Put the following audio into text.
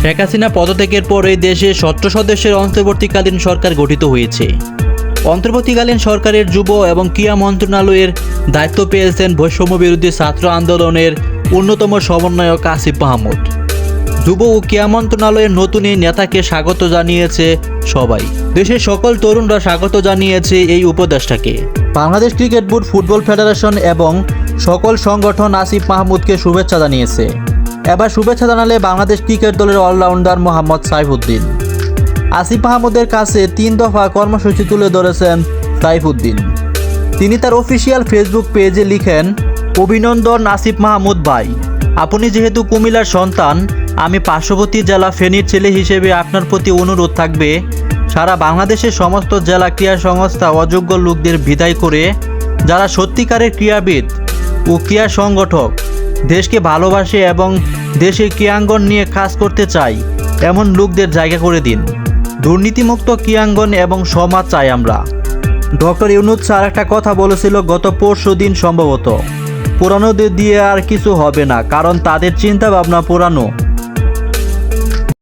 শেখ হাসিনা পদত্যাগের পর এই দেশে 17 সদস্যের অন্তর্বর্তীকালীন সরকার গঠিত হয়েছে। অন্তর্বর্তীকালীন সরকারের যুব এবং ক্রীড়া মন্ত্রণালয়ের দায়িত্ব পেয়েছেন বৈষম্য বিরোধী ছাত্র আন্দোলনের অন্যতম সমন্বয়ক আসিফ মাহমুদ। যুব ও ক্রীড়া মন্ত্রণালয়ের নতুন এই নেতাকে স্বাগত জানিয়েছে সবাই। দেশের সকল তরুণরা স্বাগত জানিয়েছে এই উপদেষ্টাকে। Bangladesh cricket board, football federation এবং সকল সংগঠন আসিফ মাহমুদকে শুভেচ্ছা জানিয়েছে। এবার শুভেচ্ছা জানালে বাংলাদেশ ক্রিকেট দলের অলরাউন্ডার মোহাম্মদ সাইফুদ্দিন। আসিফ মাহমুদের কাছে 3 দফা কর্মসূচি তুলে ধরেছেন সাইফুদ্দিন। তিনি তার অফিসিয়াল ফেসবুক পেজে লিখেন, অভিনন্দন আসিফ মাহমুদ ভাই, আপনি যেহেতু কুমিল্লার সন্তান, আমি পার্শ্ববর্তী জেলা ফেনীর ছেলে হিসেবে আপনার প্রতি অনুরোধ থাকবে, সারা বাংলাদেশের সমস্ত জেলা ক্রীড়া সংস্থা অযোগ্য লোকদের বিদায় করে যারা সত্যিকারের ক্রীড়াবিদ ও ক্রীড়া সংগঠক, দেশকে ভালোবাসে এবং দেশের ক্রীড়াঙ্গন নিয়ে কাজ করতে চাই, এমন লোকদের জায়গা করে দিন। দুর্নীতিমুক্ত ক্রীড়াঙ্গন এবং সমাজ চাই আমরা। ডক্টর ইউনূস স্যার একটা কথা বলেছিল গত পরশুদিন সম্ভবত, পুরানোদের দিয়ে আর কিছু হবে না, কারণ তাদের চিন্তা ভাবনা পুরানো।